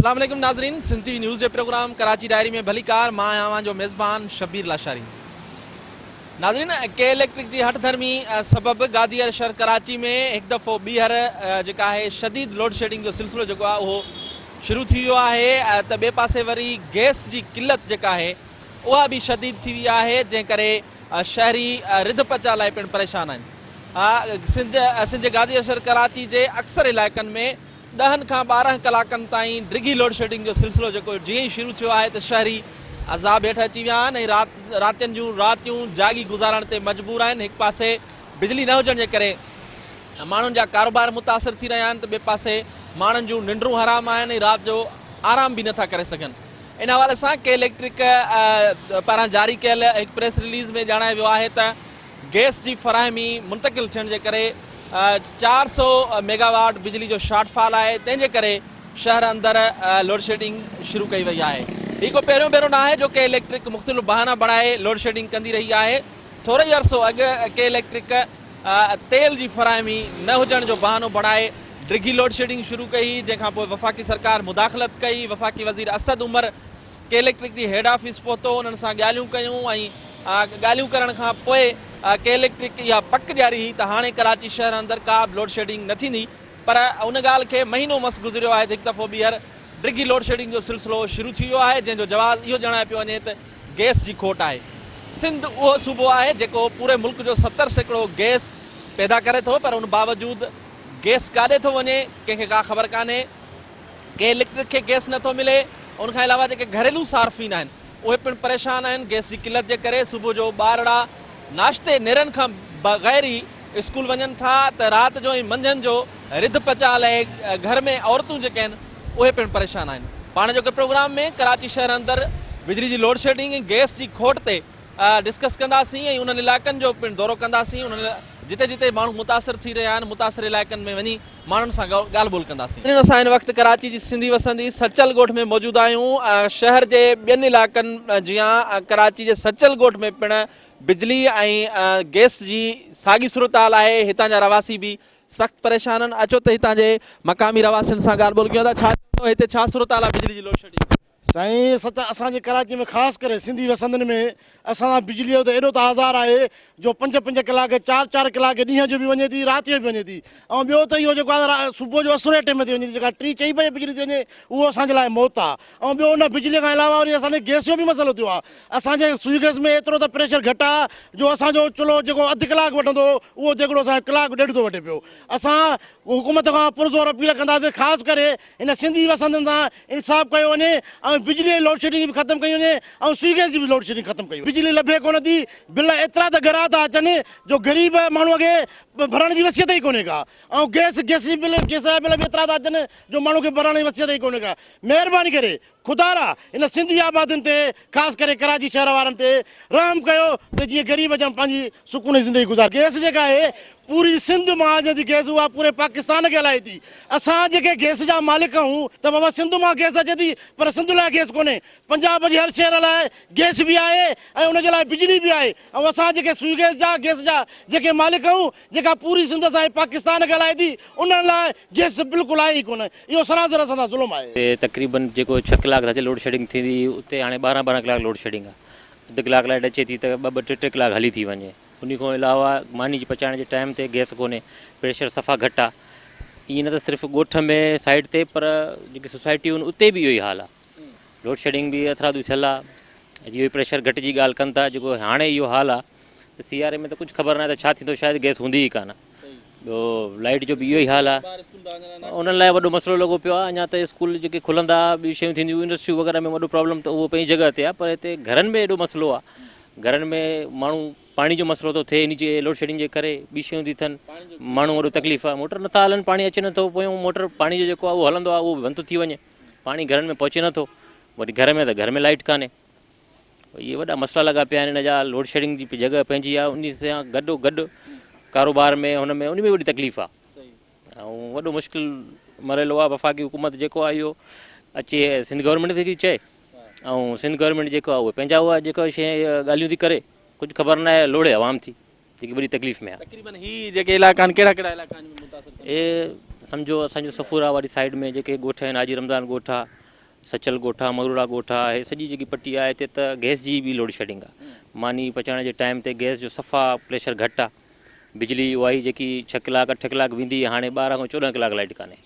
अस्सलाम वालेकुम नाज़रीन, सिंध टीवी न्यूज़ के प्रोग्राम कराची डायरी में भली कार मां आवां जो मेज़बान शबीर लाशारी। नाज़रीन, के इलेक्ट्रिक की हठ धर्मी सबब गादीअर शहर कराची में एक दफ़ो ॿीहर जेका है शदीद लोड शेडिंग जो सिलसिलो जो आहे उहो शुरू थी वियो आहे। त ॿिए पासे वरी गैस की किल्लत जेका है उहा भी शदीद थी वई आहे, जंहिं करे शहरी रिध पचा लाइ पिणु परेशान आहिनि। सिंध गादीअर शहर कराची के अक्सर इलाइक़नि में 10 खां 12 कलाकनि ताईं डिघी लोड शेडिंग जो सिलसिलो जेको जीअं ई शुरू थियो आहे त शहरी अज़ाब हेठि अची विया आहिनि ऐं रातियूं जागी गुज़ारण ते मजबूर आहिनि। हिकु पासे बिजली न हुजण जे करे माण्हुनि जा कारोबार मुतासिर थी रहिया आहिनि, त ॿिए पासे माण्हुनि जूं निंडूं हराम आहिनि ऐं राति जो आराम भी नथा करे सघनि। इन हवाले सां के इलेक्ट्रिक पारां जारी कयल हिकु प्रेस रिलीज़ में ॼाणायो वियो आहे त गैस की फराहमी मुंतकिल थियण जे करे 400 मेगावाट बिजली जो शॉर्टफॉल है, तंहिंजे करे शहर अंदर लोड शेडिंग शुरू कई वही है। ये को पहिरियों भेरो ना है जो के इलेक्ट्रिक मुख्तलिफ बहाना बढ़ाए लोड शेडिंग कंदी रही है। थोड़े अरसो अग के इलेक्ट्रिक तेल की फराहमी न हुजण जो बहानो बढ़ाए डिघी लोड शेडिंग शुरू कई, जैखां पोइ वफ़ाक़ी सरकार मुदाखलत कई। वफ़ाक़ी वज़ीर असद उमर के इलेक्ट्रिक की हेड ऑफिस पहुतो, उन्हनि सां ॻाल्हियूं कयूं ऐं ॻाल्हियूं करण खां पोइ के इलेक्ट्रिक इहा पक ॾियारी हुई त हाणे कराची शहर अंदर का बि लोड शेडिंग न थींदी, पर उन ॻाल्हि खे महीनो मस गुज़रियो आहे त हिकु दफ़ो ॿीहर डिघी लोड शेडिंग जो सिलसिलो शुरू थी वियो आहे, जंहिंजो जवाबु इहो ॼाणाए पियो वञे त गैस की खोट आहे। सिंध उहो सूबो आहे जेको पूरे मुल्क जो 70% गैस पैदा करे थो, पर उन बावजूद गैस काॾे थो वञे कंहिंखे का ख़बर कान्हे। के इलेक्ट्रिक खे गैस नथो मिले, उनखां अलावा जेके घरेलू सार्फिन आहिनि उहे पिणु परेशान आहिनि गैस की किल्लत जे करे। सुबुह जो ॿारड़ा नाश्ते नेरनि खां बग़ैर ई स्कूल वञनि था, त राति जो ऐं मंझंदि जो रिध पचा लाइ घर में औरतूं जेके आहिनि उहे पिणु परेशान आहिनि। पाण जो प्रोग्राम में कराची शहर अंदर बिजली की लोड शेडिंग ऐं गैस की खोट ते डिस्कस कंदासीं ऐं उन्हनि इलाइक़नि जो पिणु दौरो कंदासीं। उन्हनि जिते जिते माण्हू मुतासिर थी रहिया आहिनि, मुतासिर इलाइक़नि में वञी माण्हुनि सां ॻाल्हि ॿोल कंदासीं। असां हिन वक़्तु कराची जी सिंधी वसंदी सचल ॻोठ में मौजूदु आहियूं। शहर जे ॿियनि इलाइक़नि जीअं कराची जे सचल ॻोठ में पिणु बिजली ऐं गैस जी साॻी सूरत हाल आहे। हितां जा रवासी भी सख़्तु परेशान आहिनि। अचो त हितां जे मक़ामी रवासियुनि सां ॻाल्हि ॿोल कयूं था। छा हिते छा सूरत हाल आहे बिजली जी लोड शेडिंग? साईं सच असांजे कराची में ख़ासि करे सिंधी वसंदनि में असां बिजलीअ जो त एॾो ताज़ार आहे जो 5-5 कलाक 4-4 कलाक ॾींहं जो बि वञे थी, राति जो बि वञे थी। ऐं ॿियो त इहो जेको आहे सुबुह जो असुर जे टाइम ते वञे थी, जेका 3-4 बजे बिजली थी वञे उहो असांजे लाइ मौत आहे। ऐं ॿियो उन बिजलीअ खां अलावा वरी असांजे गैस जो बि मसइलो थियो आहे। असांजे सुई गैस में एतिरो त प्रेशर घटि आहे जो असांजो चुल्हो जेको अधु कलाकु वठंदो उहो जेकॾो असांखे कलाकु ॾेढ थो वठे पियो। असां हुकूमत खां पुरज़ोर अपील कंदासीं ख़ासि करे हिन सिंधी वसंदनि सां इंसाफ़ कयो वञे ऐं बिजलीअ जी लोड शेडिंग भी खत्म कई वञे ऐं स्वी गैस की भी लोड शेडिंग खत्म कई। बिजली लभे कोन थी, बिल एतिरा त घरा था अचनि जो ग़रीब माण्हूअ खे भरण जी वसियत ई कोन्हे का। ऐं गैस जा बिल भी एतिरा था अचनि जो माण्हू खे भरण जी वसियत ई कोन्हे का। महिरबानी करे खुदारा इन सिंधी आबादियुनि ते ख़ासि करे कराची शहर वारनि ते रहम कयो त जीअं ग़रीब ॼण पंहिंजी सुकून जी ज़िंदगी गुज़ार। गैस जेका आहे पूरी सिंध मां जी गैस उहा पूरे पाकिस्तान खे हलाए थी। असां जेके गैस जा मालिक आहियूं त बाबा सिंध मां गैस अचे थी, पर सिंध लाइ गैस कोन्हे। पंजाब जे हर शहर लाइ गैस भी आहे ऐं उनजे लाइ बिजली भी आहे। ऐं असां जेके स्वी गैस जा जेके मालिक आहियूं, जेका पूरी सिंध सां पाकिस्तान खे हलाए थी, उन्हनि लाइ गैस बिल्कुलु आहे ई कोन। इहो सरासर असां सां ज़ुल्म आहे। तक़रीबन जेको 6 कलाक अचे लोड शेडिंग थींदी, उते हाणे 12-12 कलाक लोड शेडिंग आहे। अधु कलाक लाइट अचे थी त 2-2 कलाक हली थी वञे। उन खां अलावा मानी जी पचाइण जे टाइम ते गैस कोन्हे, प्रेशर सफ़ा घटि आहे। ईअं न त सिर्फ़ु ॻोठ में साइड ते, पर जेकी सोसाइटियूं आहिनि उते बि इहो ई हाल आहे। लोड शेडिंग बि अथरादू थियल आहे। इहो प्रेशर घटि जी ॻाल्हि कनि था। जेको हाणे इहो हाल आहे त सियारे में त कुझु ख़बर न आहे त छा थींदो, शायदि गैस हूंदी ई कान। ॿियो लाइट जो बि इहो ई हाल आहे। उन्हनि लाइ वॾो मसइलो लॻो पियो आहे। अञा त स्कूल जेके खुलंदा, ॿियूं शयूं थींदियूं, इंडस्ट्रियूं वग़ैरह में वॾो प्रॉब्लम त उहो पंहिंजी जॻह ते आहे, पर हिते घरनि में एॾो मसइलो आहे। घरनि में माण्हू पाणी जो मसइलो थो थिए इन जे लोड शेडिंग जे करे। ॿी शयूं थी थियनि, माण्हू वॾो तकलीफ़ आहे। मोटर नथा हलनि, पाणी अचे नथो पोयों। मोटर पाणी जो जेको आहे उहो हलंदो आहे, उहो बंदि थी वञे, पाणी घरनि में पहुचे नथो। वरी घर में त घर में लाइट कान्हे। इहे वॾा मसइला लॻा पिया आहिनि। इन जा लोड शेडिंग जी जॻह पंहिंजी आहे, उन सां गॾोगॾु कारोबार में उन में वॾी तकलीफ़ आहे ऐं वॾो मुश्किल मरहलो आहे। वफ़ाक़ी हुकूमत जेको आहे इहो अचे सिंध गवर्नमेंट खे थी चए ऐं सिंध गवर्नमेंट जेको आहे उहे पंहिंजा उहा जेको शइ ॻाल्हियूं थी करे, कुझु ख़बर न आहे। लोड़े आवाम थी जेकी वॾी तकलीफ़ में आहे। तक़रीबन ही जेके इलाइक़ा आहिनि कहिड़ा इलाइक़ा आहिनि मुतासिर? सम्झो असांजो सफ़ूरा वारी साइड में जेके ॻोठ आहिनि, हाजी रमज़ान ॻोठ आहे, सचल ॻोठा मगरूड़ा ॻोठा आहे सॼी जेकी पट्टी आहे हिते त गैस जी बि लोड शेडिंग आहे। मानी पचाइण जे टाइम ते गैस जो सफ़ा प्रेशर घटि आहे। बिजली उहा ई जेकी 6 कलाक 8 कलाक वेंदी हाणे 12 खां 14 कलाक लाइट कान्हे।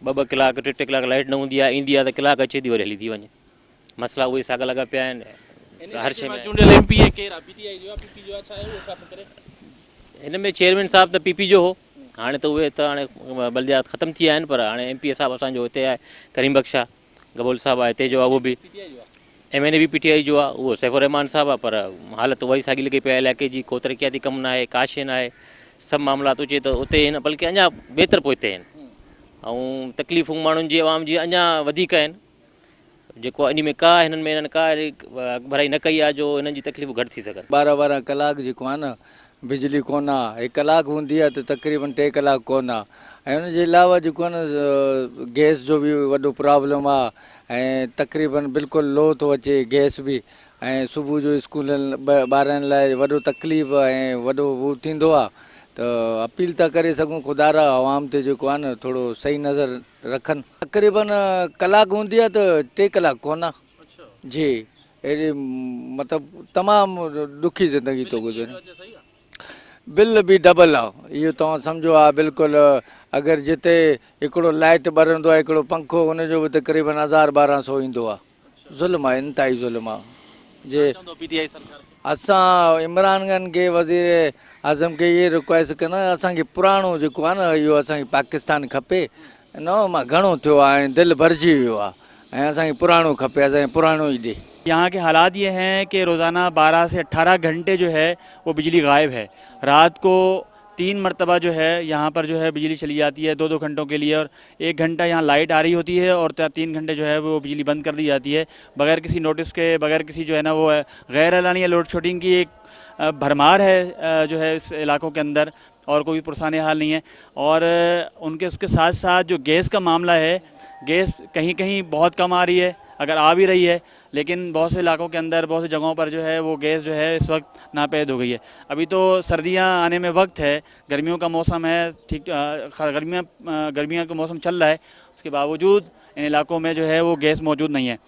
2 कलाक 3 कलाक लाइट न हूंदी आहे, ईंदी आहे त कलाक अचे थी वरी हली थी वञे। मसला उहे साॻा लॻा पिया आहिनि हर शइ में। चूंडियल एमपी केरु आहे? पीटीआई जो आहे, पीपी जो आहे, छा आहे उहो छा थो करे? हिन में चेयरमैन साहब त पीपी जो हो, हाणे त उहे त हाणे बलदियात ख़तमु थी विया आहिनि, पर हाणे एमपी साहब असांजो हिते आहे करीम बख्शा गबोल साहब आहे हिते जो आहे, उहो बि एमएनए बि पीटीआई जो आहे, उहो सैफुर रहमान साहब आहे। पर हालत उहा ई साॻी लॻी पई आहे इलाइक़े जी, को तरक़ियाती कमु न आहे, का शइ न आहे, सभु मामलात हुजे त उते आहिनि, बल्कि अञा बहितर पोइते आहिनि। ऐं तकलीफ़ूं माण्हुनि जी आवाम जी अञा वधीक आहिनि। जेको इन में का हिननि में हिननि का भराई न कई आहे जो हिननि जी तकलीफ़ूं घटि थी सघनि। 12 कलाक जेको आहे न बिजली कोन आहे, 1 कलाक हूंदी आहे त तक़रीबन 3 कलाक कोन आहे। ऐं हुनजे अलावा जेको आहे न गैस जो बि वॾो प्रॉब्लम आहे ऐं तक़रीबन बिल्कुलु लो थो अचे गैस बि। ऐं सुबुह जो स्कूल ॿारनि लाइ वॾो तकलीफ़ ऐं वॾो उहो थींदो आहे। त अपील था करे सघूं ख़ुदारा आवाम ते जेको आहे न थोरो सही नज़र रखनि। तक़रीबन कलाक हूंदी आहे त 3 कलाक कोन आहे जी। अहिड़ी मतिलबु तमामु ॾुखी ज़िंदगी थो गुज़रे। बिल बि डबल आहे, इहो तव्हां सम्झो आहे बिल्कुलु। अगरि जिते हिकिड़ो लाइट ॿरंदो आहे, हिकिड़ो पंखो, हुनजो बि तक़रीबन 1000-1200 ईंदो आहे। ज़ुल्म आहे, इंतिहाई ज़ुल्म आहे जे। असां इमरान ख़ान खे वज़ीर आज़म खे इहे रिक्वेस्ट कंदा असांखे पुराणो जेको आहे न इहो असांखे पाकिस्तान खपे। न मां घणो थियो आहे ऐं दिलि भरिजी वियो आहे ऐं असांखे पुराणो खपे, असांखे पुराणो ई ॾे। यहाँ के हालात ये हैं कि रोज़ाना 12 से 18 घंटे जो है वो बिजली गायब है। रात को 3 मरतबा जो है यहाँ पर जो है बिजली चली जाती है 2-2 घंटों के लिए, और 1 घंटा यहाँ लाइट आ रही होती है और 3 घंटे जो है वो बिजली बंद कर दी जाती है बगैर किसी नोटिस के, बगैर किसी जो है ना वो गैर एलानिया लोड शेडिंग की एक भरमार है जो है इस इलाकों के अंदर, और कोई पुरसाने हाल नहीं है। और उसके साथ साथ जो गैस का मामला है, गैस कहीं कहीं बहुत कम आ रही है, अगर आ भी रही है, लेकिन बहुत से इलाकों के अंदर बहुत सी जगहों पर जो है वो गैस जो है इस वक्त नापैद हो गई है। अभी तो सर्दियां आने में वक्त है, गर्मियों का मौसम है, ठीक गर्मियों का मौसम चल रहा है, उसके बावजूद इन इलाकों में जो है वो गैस मौजूद नहीं है।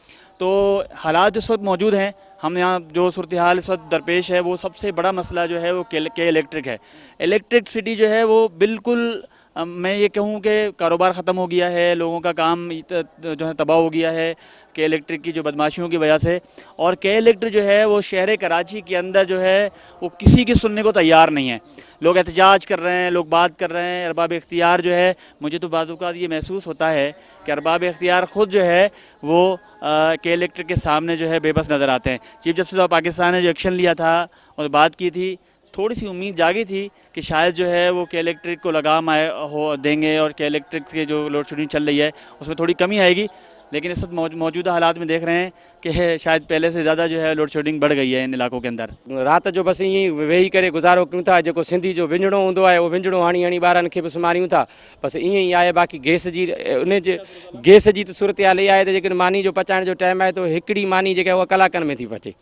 तो हालात इस वक्त मौजूद हैं। हम यहाँ जो सूरत हाल इस वक्त दरपेश है, वो सबसे बड़ा मसला जो है वो के इलेक्ट्रिक है। इलेक्ट्रिसिटी जो है वो बिल्कुल मैं ये कहूँ कि कारोबार ख़त्म हो गया है, लोगों का काम जो है तबाह हो गया है के इलेक्ट्रिक की जो बदमाशियों की वजह से। और के इलेक्ट्रिक जो है वो शहर कराची के अंदर जो है वो किसी की सुनने को तैयार नहीं है। लोग एहतजाज कर रहे हैं, लोग बात कर रहे हैं। अरबाब इख्तियार जो है, मुझे तो बाज़ औक़ात ये महसूस होता है कि अरबाब इख्तियार ख़ुद जो है वो के इलेक्ट्रिक के सामने जो है बेबस नज़र आते हैं। चीफ जस्टिस ऑफ पाकिस्तान ने जो एक्शन लिया था और बात की थी, थोड़ी सी उम्मीद जागी थी कि शायद जो है वो के इलेक्ट्रिक को लगाम देंगे और के इलेक्ट्रिक की जो लोड शेडिंग चल रही है उसमें थोड़ी कमी आएगी। लेकिन इस वक्त मौजूदा हालात में देख रहे हैं कि शायद पहले से ज़्यादा जो है लोड शेडिंग बढ़ गई है इन इलाकों के अंदर। रात जो बस ईअं वेही करे गुज़ारो कयूं था। जेको सिंधी जो विञणो हूंदो आहे उहो विञणो हणी हणी ॿारनि खे बि सुम्हारियूं था, बसि ईअं ई आहे। बाक़ी गैस जी त सूरत हाल इहा आहे त जेकॾहिं मानी जो पचाइण जो टाइम आहे त हिकिड़ी मानी जेका उहा कलाकनि में थी पचे।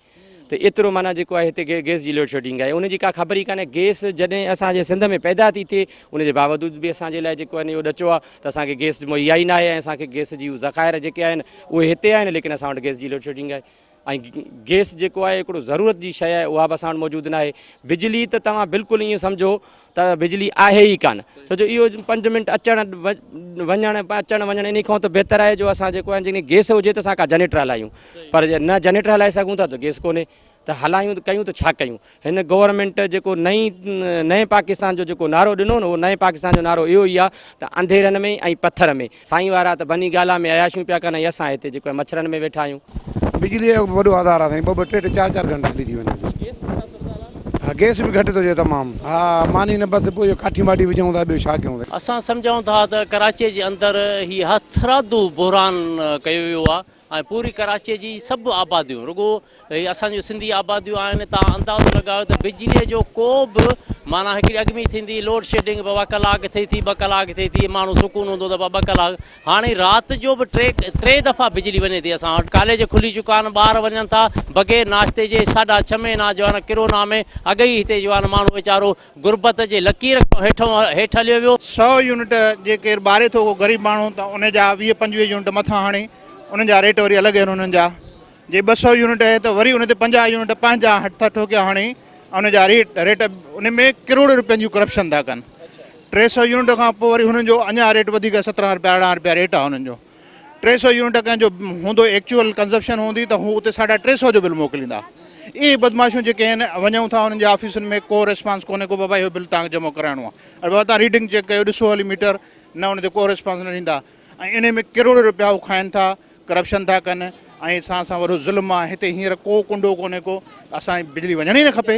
त एतिरो माना जेको आहे हिते गैस जी लोड शेडिंग आहे, उनजी का ख़बर ई कान्हे। गैस जॾहिं असांजे सिंध में पैदा थी थिए, उनजे बावजूद बि असांजे लाइ जेको आहे इहो ॾचो आहे त असांखे गैस मुहैया ई न आहे ऐं असांखे गैस जी ज़ख़ाइर जेके आहिनि उहे हिते आहिनि, लेकिन असां वटि गैस जी लोड शेडिंग आहे। ऐं गैस जेको आहे हिकिड़ो ज़रूरत जी शइ आहे, उहा बि असां वटि मौजूदु न आहे। बिजली त तव्हां बिल्कुलु ईअं सम्झो त बिजली आहे ई कान, छो जो इहो 5 मिंट अचणु वञणु इन खां त बहितर आहे जो असां जेको आहे जॾहिं गैस हुजे त असां का जनरेटर हलायूं, पर न जनरेटर हलाए सघूं था त गैस कोन्हे, त हलायूं कयूं त छा कयूं। हिन गवर्नमेंट जेको नए पाकिस्तान जो जेको नारो ॾिनो न, उहो नए पाकिस्तान जो नारो इहो ई आहे त अंधेरनि में ऐं पथर में। साईं वारा त बनी गाला में अयाशियूं पिया कनि, असां हिते जेको आहे मच्छरनि में वेठा आहियूं। बिजली जो वॾो आधार आहे साईं, 2-2 3-3 4-4 घंटा हली थी वञे। हा, गैस बि घटि थो थिए तमामु। हा, मानी न बसि पोइ काठी वाठी विझूं था, ॿियो छा कयूं। असां सम्झूं था त कराचीअ जे अंदरि हीअ हथरादू बहरान कयो वियो आहे ऐं पूरी कराचीअ जी सभु आबादियूं, रुगो असांजूं सिंधी आबादियूं आहिनि। तव्हां अंदाज़ो लॻायो त बिजलीअ जो को बि माना हिकिड़ी अॻिमी थींदी लोड शेडिंग 2 कलाक थिए थी, 2 कलाक थिए थी, माण्हू सुकून हूंदो त 2 कलाक। हाणे राति जो बि 3 दफ़ा बिजली वञे थी। असां वटि कॉलेज खुली चुका आहिनि, ॿार वञनि था बग़ैर नाश्ते जे। 6.5 महीना जो आहे न किरोना में अॻई हिते जो आहे न माण्हू वीचारो गुरबत जे लकीर खां हेठि हलियो वियो। 100 यूनिट जेके ॿारे थो ग़रीब माण्हू, त उनजा 20-25 यूनिट मथां हाणे उन्हनि जा रेट वरी अलॻि आहिनि उन्हनि जा। जे 200 यूनिट आहे त वरी उन ते 50 यूनिट पंहिंजा हथ था ठोकिया हणी उन जा रेट उन में करोड़ रुपयनि जूं करप्शन था कनि। 300 यूनिट खां पोइ वरी हुननि जो अञा रेट वधीक 17 रुपया 18 रुपया रेट आहे हुननि जो। 300 यूनिट कंहिंजो हूंदो एक्चुअल कंज़प्शन हूंदी त हू उते 350 जो बिल मोकिलींदा। इहे बदमाशियूं जेके आहिनि वञूं था हुननि जे ऑफिसुनि में को रिस्पॉन्स कोन्हे को बाबा इहो बिल तव्हांखे जमा कराइणो आहे और बाबा तव्हां रीडिंग चेक कयो ॾिसो हली मीटर न हुन ते को रिस्पॉन्स न ॾींदा ऐं इन में करोड़ रुपया हू खाइनि था करप्शन था कनि ऐं सां वॾो ज़ुल्म आहे। हिते हींअर को कुंडो कोन्हे को असांजी बिजली वञणी न खपे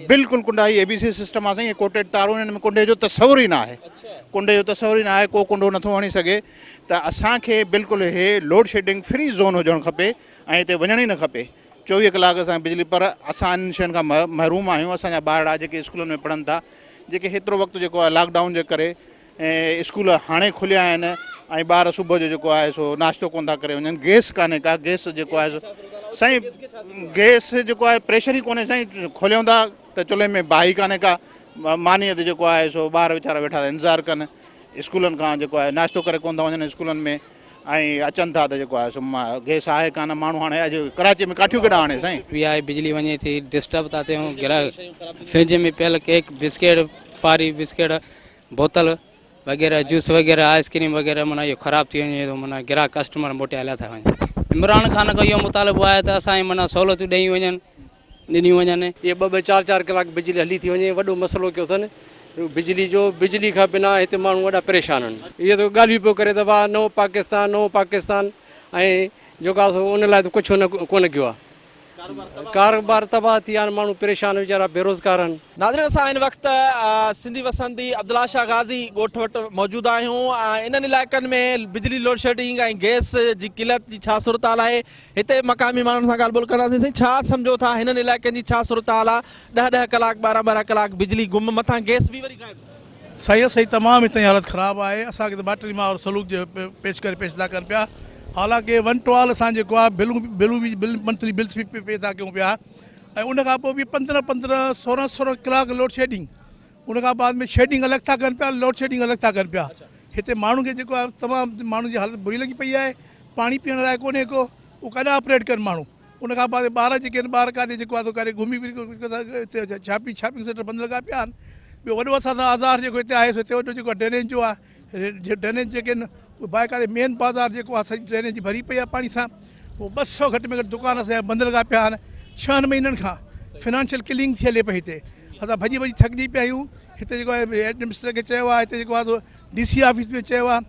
बिल्कुलु कुंडाई ABC सिस्टम आहे साईं कोटेड तारूं हिन में कुंडे जो तस्वुर ई न आहे कुंडे जो तस्वुर ई न आहे को कुंडो नथो हणी सघे त असांखे बिल्कुलु इहे लोड शेडिंग फ्री ज़ोन हुजणु खपे ऐं हिते वञण ई न खपे 24 कलाक असां बिजली पर असां इन शयुनि खां महरूम आहियूं। असांजा ॿार जेके स्कूलनि में पढ़नि था जेके हेतिरो वक़्तु जेको आहे लॉकडाउन जे करे स्कूल हाणे खुलिया आहिनि ऐं ॿार सुबुह जो जेको आहे सो नाश्तो कोन था करे वञनि। गैस कान्हे का गैस जेको आहे साईं गैस जेको आहे प्रेशर ई कोन्हे साईं खोलियूं था त चुल्हे में बाहि कान्हे का मानीअ ते जेको आहे सो ॿार वीचारा वेठा इंतज़ारु कनि स्कूलनि खां जेको आहे नाश्तो करे कोन था वञनि स्कूलनि में ऐं अचनि था त जेको आहे सो गैस आहे कान माण्हू हाणे अॼु कराची में काठियूं केॾा हाणे साईं भी आहे बिजली वञे थी डिस्टर्ब था थियूं ग्राहक फ्रिज में पियल केक बिस्किट फारी बिस्किट बोतल वग़ैरह जूस वग़ैरह आइसक्रीम वग़ैरह माना इहो ख़राबु थी वञे थो माना ग्राहक कस्टमर मोटे हलिया था वञनि। इमरान ख़ान खां इहो मुतालिबो आहे त असांखे माना सहूलियतूं ॾिनियूं वञनि। ये 2-2 4-4 कलाक बिजली हली थी वञे वॾो मसइलो कयो अथनि बिजली खां बिना हिते माण्हू वॾा परेशान आहिनि। इहे त ॻाल्हियूं पियो करे दफ़ा नओं पाकिस्तान ऐं जेको आहे सो उन लाइ त कुझु कोन कयो आहे कारोबार तबाह थी विया आहिनि माण्हू परेशान वीचारा बेरोज़गार आहिनि। नाज़रीन असां हिन वक़्तु सिंधी वसंती अब्दुल्ला शाह गाज़ी ॻोठ वटि मौजूदु आहियूं। इन्हनि इलाइक़नि में बिजली लोड शेडिंग ऐं गैस जी किल्लत जी छा सूरत हाल आहे हिते मक़ामी माण्हुनि सां ॻाल्हि ॿोल कंदासीं। साईं छा सम्झो था हिननि इलाइक़नि जी छा सूरत हाल आहे? 10-10 कलाक 12-12 कलाक बिजली गुम मथां गैस बि वरी गायब। सही तमामु हिते हालत ख़राबु आहे। असांखे त बाटरी मां सलूक जे पेश था कनि पिया हालांकि वन टॉल असां जेको आहे बिल मंथली बिल्स बि पे था कयूं पिया ऐं उनखां पोइ बि 15-15 16 कलाक लोड शेडिंग उनखां बाद में शेडिंग अलॻि था कनि पिया लोड शेडिंग अलॻि था कनि पिया। हिते माण्हू खे जेको आहे तमामु माण्हू जी हालत बुरी लॻी पई आहे। पाणी पीअण लाइ कोन्हे को उहो काॾा ऑपरेट कनि माण्हू उनखां बाद ॿार जेके आहिनि ॿार काॾे जेको आहे करे घुमी फिरी शॉपिंग सेंटर बंदि लॻा पिया आहिनि। ॿियो वॾो असांजो आज़ार जेको हिते आहे सो हिते वॾो जेको ड्रेनेज जो आहे ड्रेनेज जेके आहिनि उहे बाक़ाइदे मेन बाज़ार जेको आहे सॼी ड्रेनेज जी भरी पई आहे पाणी सां। पोइ 200 घटि में घटि दुकान असांजा बंदि लॻा पिया आहिनि। 6 महीननि खां फिनांशियल किलिंग थी हले पई हिते असां भॼी थकिजी पिया आहियूं। हिते जेको आहे एडमिनिस्ट्रेटर खे चयो आहे हिते जेको आहे DC ऑफिस में चयो आहे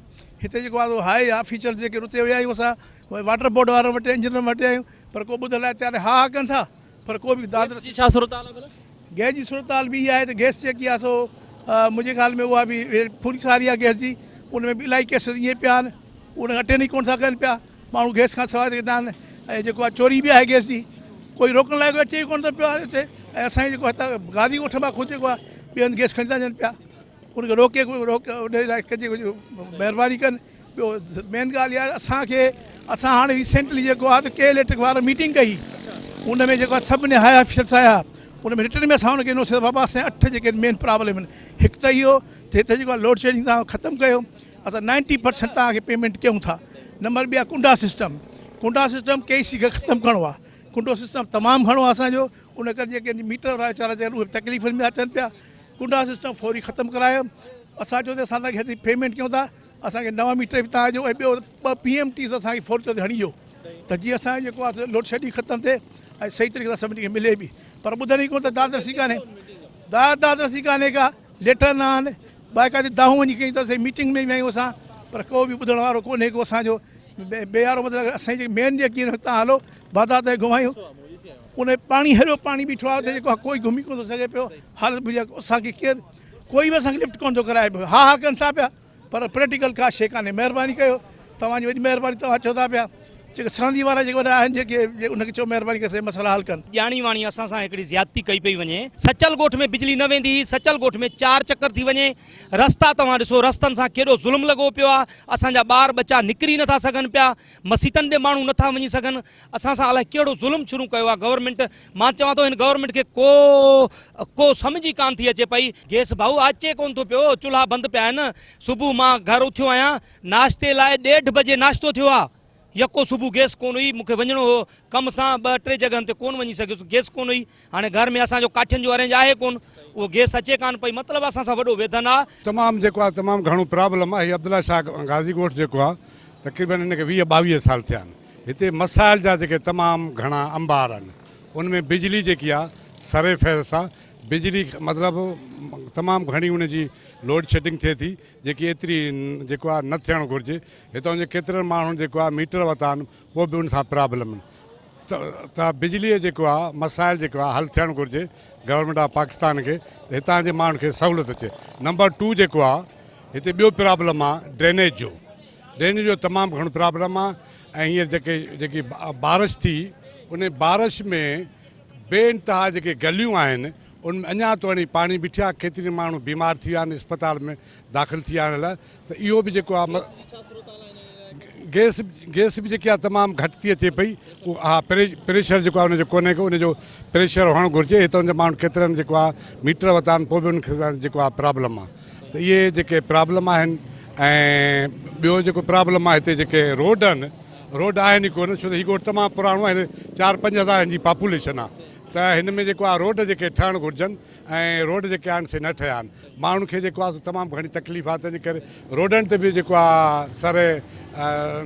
हिते जेको आहे हाई ऑफिसर जेके उते विया आहियूं असां वाटर बोर्ड वारनि वटि इंजीनियर वटि आहियूं पर को ॿुधण लाइ तयारु हा कनि था पर को बि दाद जी छा सूरत हाल आहे? गैस जी सूरत हाल बि इहा आहे त गैस जेकी आहे सो मुंहिंजे ख़्याल में उहा बि पूरी सारी आहे गैस जी। उन में बि इलाही केस ईअं पिया आहिनि उन अटेंड ई कोन था कनि पिया माण्हू गैस खां सवाइ वेंदा आहिनि ऐं जेको आहे चोरी बि आहे गैस जी कोई रोकण लाइ अचे ई कोन थो पियो हाणे हिते। ऐं असांजी जेको हितां गादी ॻोठ मां ख़ुदि जेको आहे ॿिए हंधि गैस खणी था वञनि पिया उनखे रोके उन लाइ कजे महिरबानी कनि। ॿियो मेन ॻाल्हि इहा आहे असां हाणे रिसेंटली जेको आहे त के इलेक्ट्रिक वारा मीटिंग कई उन में जेको आहे सभिनी हाई ऑफिसर्स आया उन में रिटर्न में असां हुनखे ॾिनोसीं बाबा असांजा 8 जेके मेन प्रॉब्लम आहिनि। हिकु त इहो त हिते जेको आहे लोड शेडिंग तव्हां ख़तमु कयो असां 90% तव्हांखे पेमेंट कयूं था। नंबर ॿी आहे कुंडा सिस्टम KC खे ख़तमु करिणो आहे। कुंडो सिस्टम तमामु घणो आहे असांजो उन करे जेके मीटर वारा वीचारा चवनि उहे तकलीफ़ुनि में अचनि पिया। कुंडा सिस्टम फौरी ख़तमु करायो असां चयो त असां तव्हांखे हेतिरी पेमेंट कयूं था असांखे नवां मीटर बि तव्हांजो ऐं ॿियो 2 PMTs असांखे फौरी तौर ते हणी ॾियो त जीअं असांजो जेको आहे लोड शेडिंग ख़तमु थिए ऐं सही तरीक़े सां सभिनी खे मिले बि पर ॿुधनि ई कोन त दादरसी कान्हे का लेटर न आहिनि बाक़ाइदे दाहूं वञी कयूं त मीटिंग में विया आहियूं असां पर को बि ॿुधण वारो कोन्हे को असांजो बेयारो मतिलबु असांजी मेन जेकी हितां हलो बाज़ार ताईं घुमायूं उन पाणी हेॾो पाणी बीठो आहे त जेको आहे कोई घुमी कोन थो सघे पियो हालत बुरी आहे। असांखे केरु कोई बि असांखे लिफ्ट कोन थो कराए पियो हा कनि था पिया पर प्रैक्टिकल का शइ कान्हे। महिरबानी कयो तव्हांजी वॾी महिरबानी तव्हां चओ था पिया जेके सरांदी वारा जेके वॾा आहिनि जेके उनखे चओ महिरबानी करे मसइला हल कनि। ॼाणी वाणी असां सां हिकिड़ी ज़्यादती कई पई वञे। सचल ॻोठ में बिजली न वेंदी हुई सचल ॻोठ में 4 चकर थी वञे रस्ता तव्हां ॾिसो रस्तनि सां केॾो ज़ुल्म लॻो पियो आहे। असांजा ॿार बच्चा निकिरी नथा सघनि पिया मस्जिदनि ॾे माण्हू नथा वञी सघनि असां सां अलाए कहिड़ो ज़ुल्म शुरू कयो आहे गवर्नमेंट। मां चवां थो हिन गवर्नमेंट खे को सम्झ ई कान थी अचे पई। गैस भाऊ अचे कोन थो पियो चुल्हा बंदि पिया आहिनि। सुबुह मां घर उथियो आहियां नाश्ते लाइ 1:30 बजे नाश्तो थियो आहे यको सुबुह गैस कोन हुई, मूंखे वञिणो हो कम सां 2-3 जॻहनि ते कोन वञी सघियुसि, गैस कोन हुई। हाणे घर में असांजो काठियुनि जो अरेंज आहे कोन, उहो गैस अचे कान पई, मतिलबु असां सां वॾो वेदन आहे। तमामु जेको आहे तमामु घणो प्रॉब्लम आहे। हीअ अब्दुल्ला शाह गाज़ी ॻोठ जेको आहे तक़रीबन हिनखे 20-22 साल थिया आहिनि। हिते मसाइल जा जेके तमामु घणा अंबार आहिनि, उनमें बिजली जेकी आहे सरे फैज़ आहे। बिजली मतिलबु तमामु घणी उनजी लोड शेडिंग थिए थी, जेकी एतिरी जेको आहे न थियणु घुरिजे। हितां जे केतिरनि माण्हुनि जेको आहे मीटर वरिता आहिनि, उहो बि उन सां प्रॉब्लम आहिनि। त बिजलीअ जेको आहे मसाइल जेको आहे हल थियणु घुरिजे गवर्नमेंट ऑफ पाकिस्तान खे, त हितां जे माण्हुनि खे सहूलियत अचे। नंबर 2 जेको आहे हिते ॿियो प्रॉब्लम आहे ड्रेनेज जो तमामु घणो प्रॉब्लम आहे। ऐं हींअर जेकी बारिश थी, उन बारिश में बेइंतहा जेके गलियूं आहिनि उनमें अञा ताईं पाणी बीठा, केतिरी माण्हू बीमार थी विया आहिनि, अस्पताल में दाख़िल थी विया आहिनि लाइ। त इहो बि जेको आहे गैस बि जेकी आहे तमामु घटि थी अचे पई। उहा हा प्रेशर जेको आहे उनजो कोन्हे को, उनजो प्रेशर हुअणु घुरिजे। हितां जा माण्हू केतिरनि जेको आहे मीटर वरिता आहिनि, पोइ बि उनखे जेको आहे प्रॉब्लम आहे। त इहे जेके प्रॉब्लम आहिनि। ऐं ॿियो जेको प्रॉब्लम आहे हिते जेके रोड आहिनि, रोड आहिनि ई कोन, छो त हीउ ॻोठ तमामु पुराणो आहे, 4-5 हज़ार जी पॉपुलेशन आहे। त हिन में जेको आहे रोड जेके ठहणु घुरिजनि, ऐं रोड जेके आहिनि से न ठहिया आहिनि। माण्हुनि खे जेको आहे तमामु घणी तकलीफ़ आहे, तंहिंजे करे रोडनि ते बि जेको आहे सरे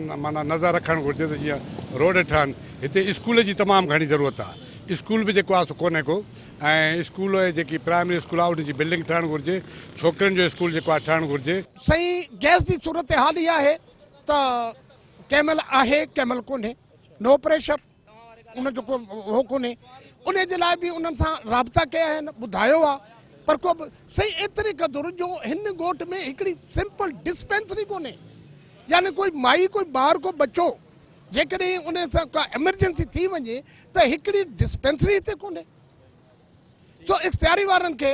माना नज़र रखणु घुरिजे त जीअं रोड ठहनि। हिते स्कूल जी तमामु घणी ज़रूरत आहे। स्कूल बि जेको आहे सो कोन्हे को, ऐं स्कूल जेकी प्राइमरी स्कूल आहे उनजी बिल्डिंग ठहणु घुरिजे, छोकिरियुनि जो स्कूल जेको आहे ठहणु घुरिजे। सही गैस जी सूरत हाल इहा आहे त कंहिं महिल आहे कंहिं महिल कोन्हे, नो प्रेशर उनजो को हो कोन्हे। उन जे लाइ बि उन्हनि सां राब्ता कया आहिनि, ॿुधायो आहे, पर को बि सही एतिरे क़दुरु जो हिन ॻोठ में हिकिड़ी सिंपल डिस्पेंसरी कोन्हे। यानी कोई माई, कोई ॿार, को बच्चो जेकॾहिं उन सां का एमरजेंसी थी वञे त हिकिड़ी डिस्पेंसरी हिते कोन्हे। तो इख़्तियारी वारनि खे,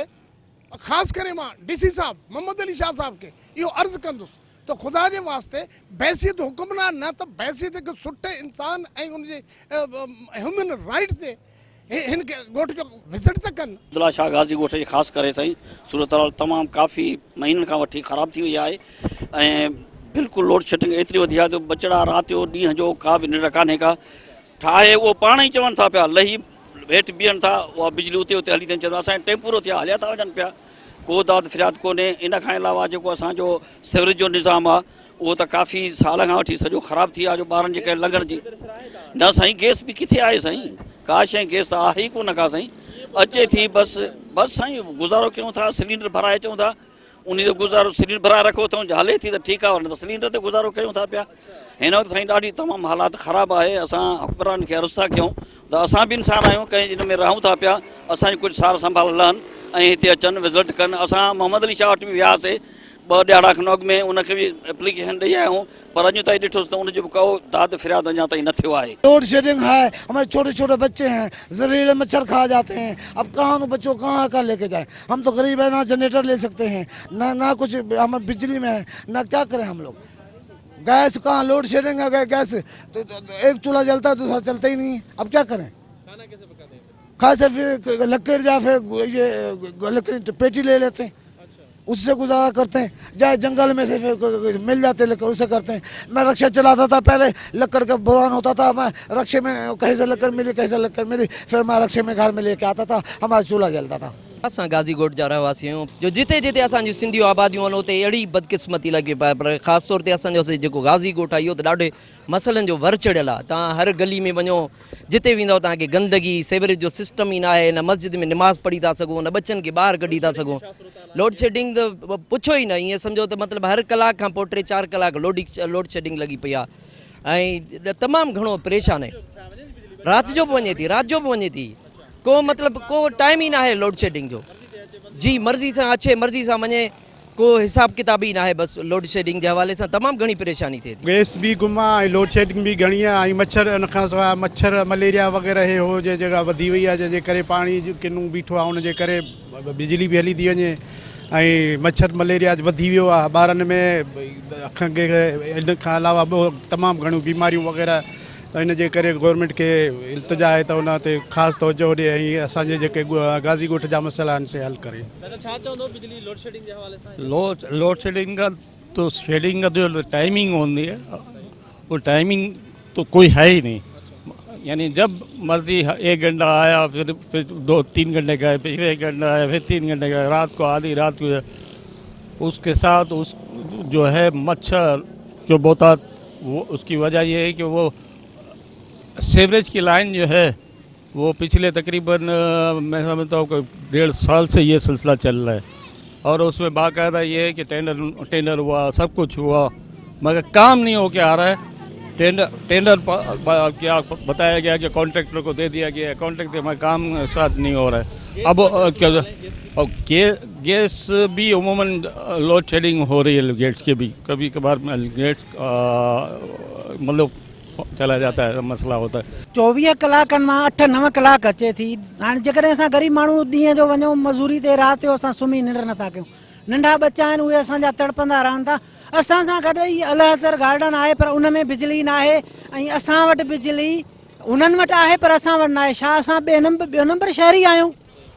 ख़ासि करे मां DC साहब मोहम्मद अली शाह साहब खे इहो अर्ज़ु कंदुसि त ख़ुदा जे वास्ते बैसियत हुकुमरान न त बैसियत हिकु सुठे इंसान ऐं उनजे ह्यूमन राइट्स ते हिन ॻोठ जो विज़िट था कनि। अब्दुल्ला शाह गाज़ी ॻोठ जी ख़ासि करे साईं सूरत हाल तमामु काफ़ी महीननि खां वठी ख़राबु थी वई आहे। ऐं बिल्कुलु लोड शेडिंग एतिरी वधी आहे त बचड़ा राति जो ॾींहं जो का बि निंड कान्हे का। ठाहे उहो पाण ई चवनि था पिया, लही हेठि बीहनि था, उहा बिजली उते हली अथनि। चवंदा असांजा टेम्पूरो थिया हलिया था वञनि पिया, को दाद फ़रियाद कोन्हे। इन खां अलावा जेको असांजो सिवरेज जो निज़ाम आहे उहो त काफ़ी साल खां वठी सॼो ख़राबु थी आहे, जो ॿारनि जे करे लंघण जी न साईं। गैस बि किथे आहे साईं, का शइ गैस त आहे ई कोन का साईं, अचे थी बसि साईं गुज़ारो कयूं था। सिलेंडर भराए अचूं था, उन ते गुज़ारो सिलेंडर भराए रखो अथऊं, हले थी त ठीकु आहे, न त सिलेंडर ते गुज़ारो कयूं था पिया। हिन वक़्तु साईं ॾाढी तमामु हालात ख़राबु आहे। असां हुक्मरान खे अर्ज़ु था कयूं त असां बि इंसान आहियूं, कंहिं इन में रहूं था पिया, असांजी कुझु सार संभाल लहनि ऐं हिते अचनि विज़िट कनि। असां मोहम्मद अली शाह वटि बि वियासीं 2 ॾियारा खनि अॻु में, उनखे बि एप्लीकेशन ॾेई आया आहियूं, पर अॼु ताईं ॾिठोसि त उनजो बि को दाद फ़रियाद अञा ताईं न थियो आहे। लोड शेडिंग है, हमारे छोटे छोटे बच्चे हैं, जहरीले मच्छर खा जाते हैं। अब कहाँ बच्चों कहाँ का लेके जाएं? हम तो गरीब है, ना जनरेटर ले सकते हैं, ना कुछ हम बिजली में है, ना क्या करें हम लोग। गैस कहाँ, लोड शेडिंग है, गैस तो एक चूल्हा जलता है दूसरा चलता ही नहीं है। अब क्या करें? खाना कैसे पकाते हैं? खासे फिर लकड़ी या फिर ये लकड़ी पेटी ले लेते हैं, उससे गुजारा करते हैं। जाए जंगल में से फिर मिल जाते लकड़, उससे करते हैं। मैं रक्षा चलाता था, पहले लकड़ का बुरान होता था, मैं रक्षे में कहीं से लकड़ मिली, कहीं से लकड़ मिली, फिर मैं रक्षे में घर में लेके आता था, हमारा चूल्हा जलता था। असां गाज़ी ॻोठ जा रहवासी आहियूं, जो जिते जिते असांजी सिंधियूं आबादियूं आहिनि उते अहिड़ी बदकिस्मती लॻी पए। पर ख़ासि तौर ते असांजो जेको गाज़ी ॻोठ आहे इहो त ॾाढे मसइलनि जो वर चढ़ियल आहे। तव्हां हर गली में वञो, जिते वेंदव तव्हांखे गंदगी, सेवरेज जो सिस्टम ई न आहे, न मस्जिद में नमाज़ पढ़ी था सघूं, न बच्चनि खे ॿाहिरि कढी था सघूं। लोड शेडिंग त पुछो ई न, ईअं सम्झो त मतिलबु हर कलाक खां पोइ 3-4 कलाक लोड शेडिंग लॻी पई आहे। ऐं तमामु घणो परेशान आहे, राति जो बि वञे थी, राति जो बि वञे थी, को मतिलबु को टाइम ई न आहे लोड शेडिंग जो। जी मर्ज़ी सां अचे, मर्ज़ी सां वञे, को हिसाब किताब ई न आहे। बसि लोड शेडिंग जे हवाले सां तमामु घणी परेशानी थिए थी। गैस भी गुम आहे, लोड शेडिंग भी घणी आहे, ऐं मच्छर उन खां सवाइ मच्छर मलेरिया वग़ैरह हे हो जे जॻह वधी वई आहे, जंहिंजे करे पाणी जो किनूं बीठो आहे, उनजे करे बिजली बि हली थी वञे ऐं मच्छर मलेरिया वधी वियो आहे। ॿारनि में अखियुनि खे, इन खां अलावा ॿियो तमामु घणियूं बीमारियूं वग़ैरह, त इन जे करे गवर्नमेंट खे इल्तिजा आहे त उन ते ख़ासि तवजो ॾिए ऐं असांजे जेके गाज़ी ॻोठ जा मसइला आहिनि से हल करे। छा चवंदो बिजली लोड शेडिंग जे हवाले सां? लोड शेडिंग का तो शेडिंग का जो टाइमिंग होती है वो टाइमिंग तो कोई है ही नहीं। यानी जब मर्जी 1 घंटा आया, फिर 2-3 घंटे गए, फिर 1 घंटा आया, फिर 3 घंटे गए, रात को आधी रात को। उसके साथ उस जो है मच्छर जो बहुत, वो उसकी वजह ये है कि वो सीवरेज की लाइन जो है वो पिछले तकरीबन मैं समझता हूँ 1.5 साल से ये सिलसिला चल रहा है, और उसमें बाकायदा ये है कि टेंडर हुआ, सब कुछ हुआ, मगर काम नहीं हो के आ रहा है। टेंडर क्या बताया गया कि कॉन्ट्रैक्टर को दे दिया गया, कॉन्ट्रैक्ट में काम साथ नहीं हो रहा है। अब क्या गैस भी अमूमन लोड शेडिंग हो रही है, गेट्स के भी कभी कभार गेट्स मतलब चला जाता है, मसला होता है। 24 कलाकनि मां 8-9 कलाक अचे थी। हाणे जेकॾहिं असां ग़रीब माण्हू ॾींहं जो वञूं मज़ूरी ते, राति जो असां सुम्ही निंड नथा कयूं। नंढा बच्चा आहिनि, उहे असांजा तड़पंदा रहनि था। असां सां गॾु ई अलहज़र गार्डन आहे, पर उन में बिजली न आहे, ऐं असां वटि बिजली उन्हनि वटि आहे पर असां वटि न आहे। छा असां ॿियो नंबर शहरी आहियूं?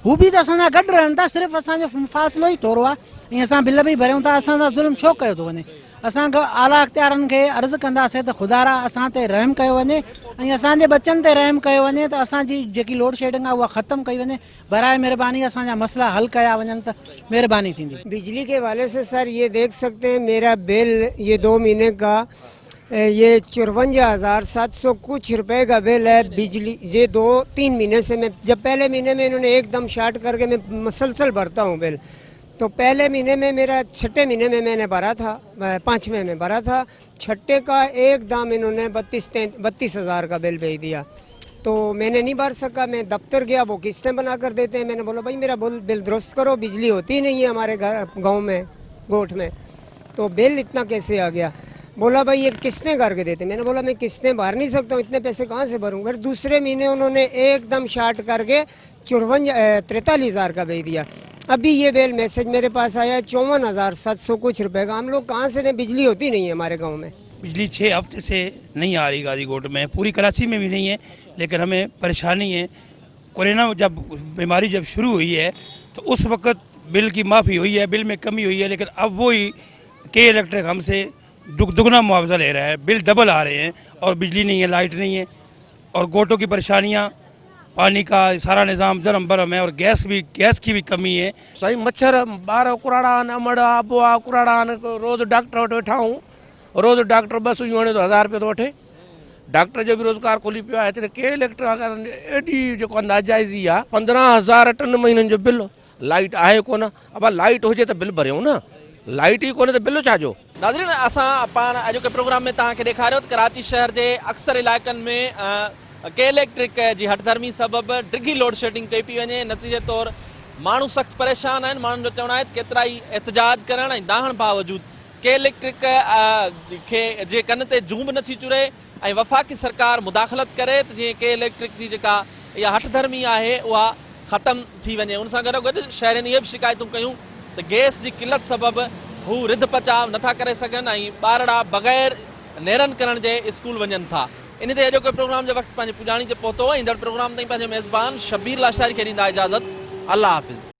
हू बि त असां सां गॾु रहनि था, सिर्फ़ु असांजो फ़ासिलो ई थोरो आहे, ऐं असां बिल बि भरियूं था। असां सां ज़ुल्म छो कयो थो वञे? असां आला अख़्तियारनि खे अर्ज़ु कंदासीं त ख़ुदारा असां ते रहम कयो वञे, ऐं असांजे बच्चनि ते रहम कयो वञे, त असांजी जेकी लोड शेडिंग आहे उहा ख़तमु कई वञे। बराए महिरबानी असांजा मसला हल कया वञनि त महिरबानी थींदी। बिजली के वाले से सर ये देख सकते हैं, मेरा बिल ये 2 महीने का ये 54,700 कुछ रुपए का बिल है बिजली। ये 2-3 महीने से मैं, जब पहले महीने में इन्होंने एकदम शार्ट करके मैं मसलसल भरता हूँ बिल, तो पहले महीने में मेरा 6ठे महीने में मैंने भरा था, 5वें में भरा था, 6ठे का एकदम इन्होंने 32,000 का बिल भेज दिया। तो मैंने नहीं भर सका, मैं दफ्तर गया, वो किस्तें बना कर देते हैं। मैंने बोला भाई मेरा बिल दुरुस्त करो, बिजली होती नहीं है हमारे घर गांव में, गोठ में, तो बिल इतना कैसे आ गया? बोला भाई ये किस्तें करके देते। मैंने बोला मैं किस्तें भर नहीं सकता हूँ, इतने पैसे कहाँ से भरूँ? फिर दूसरे महीने उन्होंने एकदम शार्ट करके 43,000 का भेज दिया। अभी ये बिल मैसेज मेरे पास आया 54,700 कुछ रुपए का। हम लोग कहाँ से दें? बिजली होती नहीं है हमारे गांव में। बिजली 6 हफ्ते से नहीं आ रही गाजीकोट में, पूरी कराची में भी नहीं है, लेकिन हमें परेशानी है। कोरोना जब बीमारी जब शुरू हुई है तो उस वक्त बिल की माफ़ी हुई है, बिल में कमी हुई है, लेकिन अब वही के इलेक्ट्रिक हमसे दुगना मुआवजा ले रहा है, बिल डबल आ रहे हैं, और बिजली नहीं है, लाइट नहीं है, और गोटों की परेशानियाँ, पानी का सारा निज़ाम जरम बरम है, और गैस की भी कमी है। सही मच्छर ॿार कुराड़ा आहिनि, अमड़ आबुआ कुराड़ा आहिनि। रोज़ डॉक्टर वटि वेठा आहियूं, रोज़ डॉक्टर 2 सुइयूं हणे थो 1000 रुपये थो वठे। डॉक्टर जो बि रोज़गार खोली पियो आहे हिते। के इलेक्ट्रिक एॾी जेको नाजाइज़ी आहे, 15,000 टिनि महीननि जो बिल, लाइट आहे कोन। अब लाइट हुजे त बिल भरियूं न, लाइट ही कोन्हे त बिल छाजो? नाज़रीन, असां पाण अॼोके प्रोग्राम में तव्हांखे ॾेखारियो त कराची शहर जे अक्सर इलाइक़नि में के इलेक्ट्रिक जी हठधर्मी सबबि डिघी लोड शेडिंग कई पई वञे। नतीजे तौरु माण्हू सख़्तु परेशान आहिनि। माण्हुनि जो चवणु आहे त केतिरा ई एहतजाज करण ऐं दाहण बावजूदु के इलेक्ट्रिक खे जे कन ते जूं बि नथी चुरे, ऐं वफ़ाक़ी सरकार मुदाख़लत करे त जीअं के इलेक्ट्रिक जी जेका इहा हठधर्मी आहे उहा ख़तमु थी वञे। उन सां गॾोगॾु शहरनि इहे बि शिकायतूं कयूं त गैस जी किलत सबबि हू रिध पचाव नथा करे सघनि, ऐं ॿारड़ा बग़ैर नेरनि करण जे स्कूल वञनि था। इन ते अॼोके प्रोग्राम जो वक़्तु पंहिंजे पुॼाणी ते पहुतो। ईंदड़ प्रोग्राम ताईं पंहिंजे मेज़बान शबीर लाशारी खे ॾींदा इजाज़त। अल्लाह हाफ़िज़।